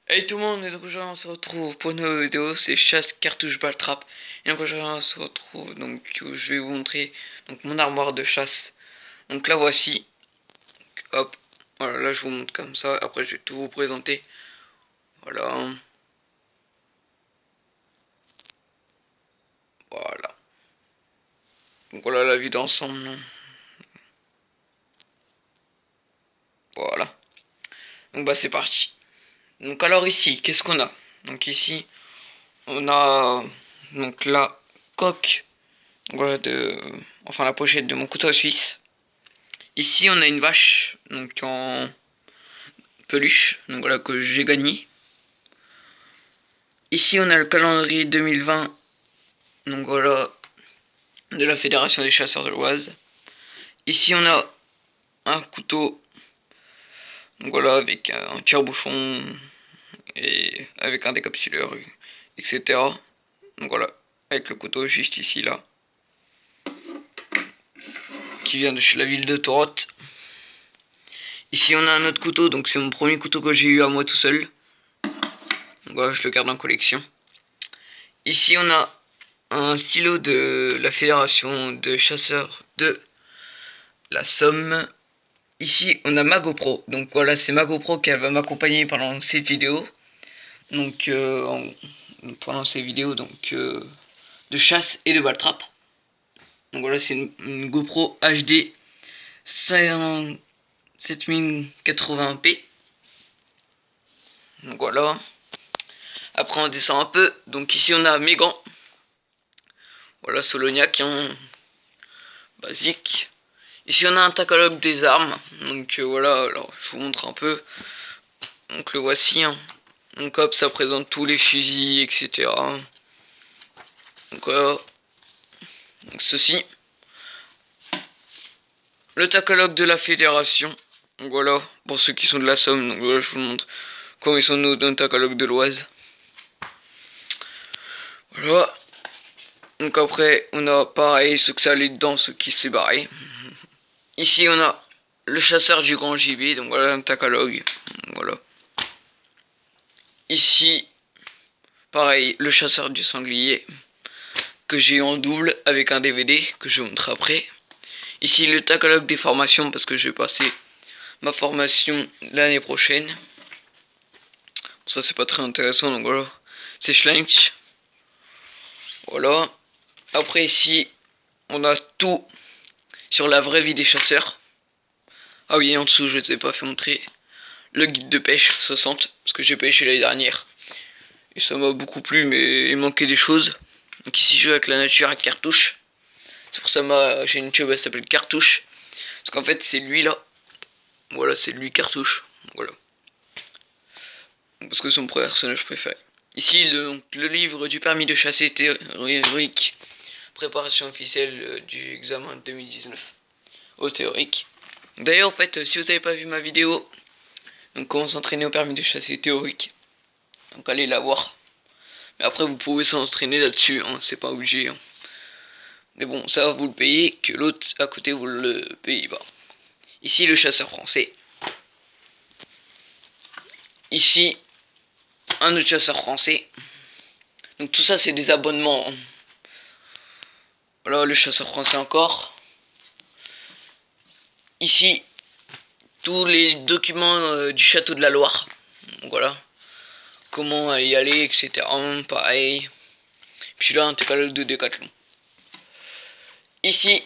Hey tout le monde, et donc aujourd'hui on se retrouve pour une nouvelle vidéo, c'est chasse cartouche balle trap. Et donc aujourd'hui on se retrouve, donc je vais vous montrer donc mon armoire de chasse. Donc la voici, hop, voilà, là je vous montre comme ça, après je vais tout vous présenter. Voilà, voilà. Donc voilà la vue d'ensemble, voilà. Donc bah c'est parti. Donc alors ici, qu'est-ce qu'on a? Donc ici, on a donc la coque, voilà, enfin la pochette de mon couteau suisse. Ici on a une vache, donc en peluche, donc voilà, que j'ai gagné. Ici on a le calendrier 2020, donc voilà, de la Fédération des chasseurs de l'Oise. Ici on a un couteau, donc voilà, avec un tire-bouchon et avec un décapsuleur, etc. Donc voilà, avec le couteau juste ici là, qui vient de chez la ville de Torotte. Ici on a un autre couteau, donc c'est mon premier couteau que j'ai eu à moi tout seul. Donc voilà, je le garde en collection. Ici on a un stylo de la Fédération de chasseurs de la Somme. Ici on a ma GoPro, donc voilà, c'est ma GoPro qui va m'accompagner pendant cette vidéo. Donc pendant ces vidéos de chasse et de balle trap. Donc voilà, c'est une GoPro HD 7080p. Donc voilà. Après on descend un peu. Donc ici on a mes gants. Voilà, Soloniac, hein, basique. Ici on a un catalogue des armes. Donc voilà, alors je vous montre un peu. Donc le voici, hein. Donc hop, ça présente tous les fusils, etc. Donc voilà. Donc ceci. Le catalogue de la fédération. Donc voilà, pour ceux qui sont de la Somme. Donc voilà, je vous montre comment ils sont dans le catalogue de l'Oise. Voilà. Donc après, on a pareil, ceux que ça allait dedans, ceux qui s'est barré. Ici, on a le chasseur du grand gibier. Donc voilà, un catalogue. Voilà. Ici, pareil, le chasseur du sanglier. Que j'ai eu en double avec un DVD que je vous montre après. Ici, le catalogue des formations parce que je vais passer ma formation l'année prochaine. Ça, c'est pas très intéressant, donc voilà. C'est Schlench. Voilà. Après, ici, on a tout sur la vraie vie des chasseurs. Ah oui, en dessous, je ne vous ai pas fait montrer le guide de pêche 60, parce que j'ai pêché l'année dernière. Et ça m'a beaucoup plu, mais il manquait des choses. Donc ici, je joue avec la nature à cartouche. C'est pour ça que j'ai une chaîne, elle s'appelle Cartouche. Parce qu'en fait, c'est lui là. Voilà, c'est lui Cartouche. Voilà. Parce que c'est mon personnage préféré. Ici, le livre du permis de chasser théorique. Préparation officielle du examen 2019 au théorique. D'ailleurs, en fait, si vous n'avez pas vu ma vidéo, donc comment s'entraîner au permis de chasser théorique, donc allez la voir. Mais après, vous pouvez s'entraîner là-dessus, hein, c'est pas obligé. Hein. Mais bon, ça vous le payez, que l'autre à côté vous le payez pas. Ici, le chasseur français. Ici, un autre chasseur français. Donc tout ça, c'est des abonnements. Hein. Voilà, le chasseur français encore. Ici, tous les documents du château de la Loire. Donc voilà. Comment y aller, etc. Pareil. Puis là, un catalogue de Decathlon. Ici,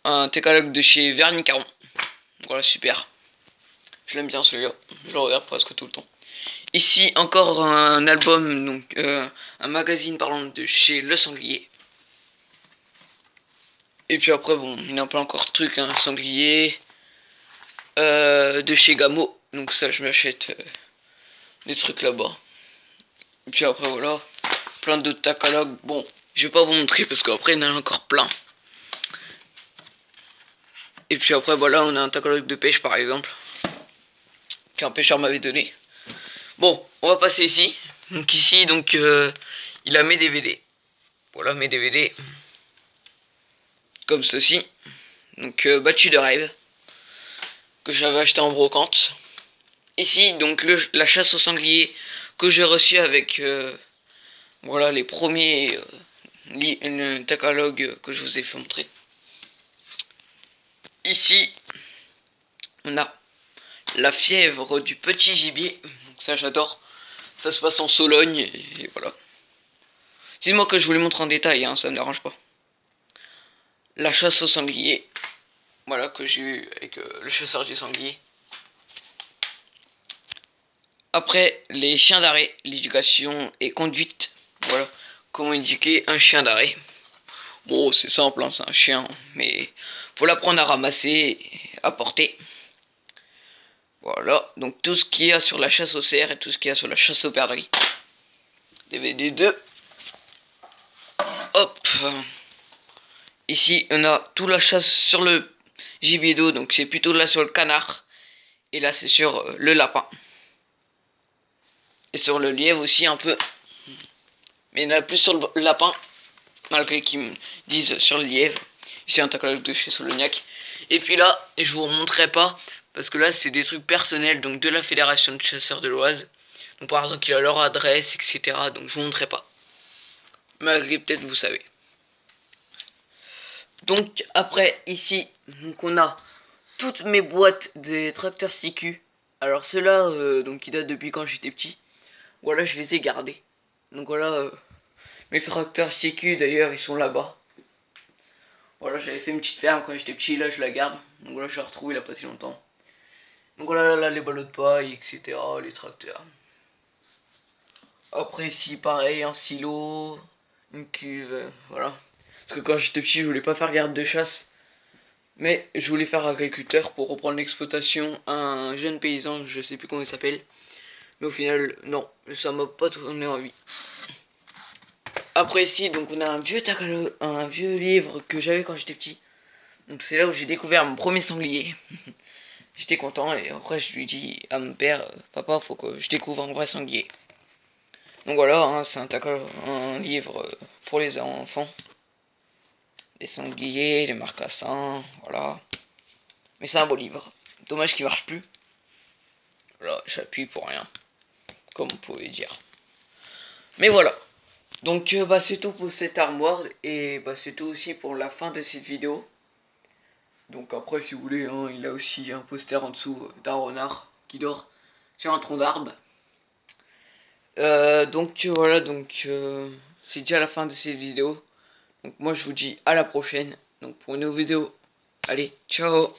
un catalogue de chez Vernis Caron. Voilà, super. Je l'aime bien celui-là. Je le regarde presque tout le temps. Ici, encore un album, donc un magazine parlant de chez Le Sanglier. Et puis après, bon, il y a plein encore de trucs, hein. Sanglier. De chez Gamo. Donc ça, je m'achète des trucs là-bas. Et puis après, voilà. Plein d'autres catalogues. Bon, je vais pas vous montrer parce qu'après, il y en a encore plein. Et puis après, voilà, on a un catalogue de pêche par exemple. Qu'un pêcheur m'avait donné. Bon, on va passer ici. Donc ici, il a mes DVD. Voilà mes DVD. Comme ceci. Donc battu de rêve. Que j'avais acheté en brocante. ici donc la chasse au sanglier que j'ai reçu avec voilà les premiers catalogues que je vous ai fait montrer. Ici on a la fièvre du petit gibier, donc ça j'adore, ça se passe en Sologne et voilà. Dites-moi que je vous les montre en détail, hein, ça me dérange pas. La chasse au sanglier, voilà, que j'ai eu avec le chasseur du sanglier. Après, les chiens d'arrêt, l'éducation et conduite. Voilà, comment éduquer un chien d'arrêt. Bon, c'est simple, hein, c'est un chien, mais faut l'apprendre à ramasser, à porter. Voilà, donc tout ce qu'il y a sur la chasse au cerf et tout ce qu'il y a sur la chasse aux perdrix. DVD 2. Hop. Ici, on a tout la chasse sur le gibier d'eau, donc c'est plutôt là sur le canard. Et là, c'est sur le lapin. Et sur le lièvre aussi un peu. Mais il y en a plus sur le lapin, malgré qu'ils me disent sur le lièvre. Ici, un catalogue de chez Solognac. Et puis là, je vous montrerai pas, parce que là, c'est des trucs personnels, donc de la Fédération de chasseurs de l'Oise. Donc par exemple, il a leur adresse, etc. Donc je vous montrerai pas. Malgré peut-être vous savez. Donc après, ici, donc on a toutes mes boîtes des tracteurs CQ. Alors ceux-là, donc qui datent depuis quand j'étais petit. Voilà, je les ai gardés. Donc voilà, mes tracteurs CQ d'ailleurs, ils sont là-bas. Voilà, j'avais fait une petite ferme quand j'étais petit, là je la garde. Donc voilà, je l'ai retrouvé il y a pas si longtemps. Donc voilà, là les ballots de paille, etc. Les tracteurs. Après ici, pareil, un silo, une cuve, voilà. Parce que quand j'étais petit, je voulais pas faire garde de chasse. Mais je voulais faire agriculteur pour reprendre l'exploitation à un jeune paysan, je sais plus comment il s'appelle. Mais au final, non, ça m'a pas donné envie. Après ici, donc on a un vieux livre que j'avais quand j'étais petit. Donc c'est là où j'ai découvert mon premier sanglier. J'étais content et après je lui dis à mon père, papa, faut que je découvre un vrai sanglier. Donc voilà, hein, c'est un livre pour les enfants. Les sangliers, les marcassins, voilà. Mais c'est un beau livre. Dommage qu'il marche plus. Voilà, j'appuie pour rien. Comme vous pouvez dire. Mais voilà. Donc bah c'est tout pour cette armoire. Et bah c'est tout aussi pour la fin de cette vidéo. Donc après si vous voulez, hein, il a aussi un poster en dessous d'un renard qui dort sur un tronc d'arbre. Donc voilà, c'est déjà la fin de cette vidéo. Donc moi je vous dis à la prochaine. Donc pour une nouvelle vidéo. Allez, ciao.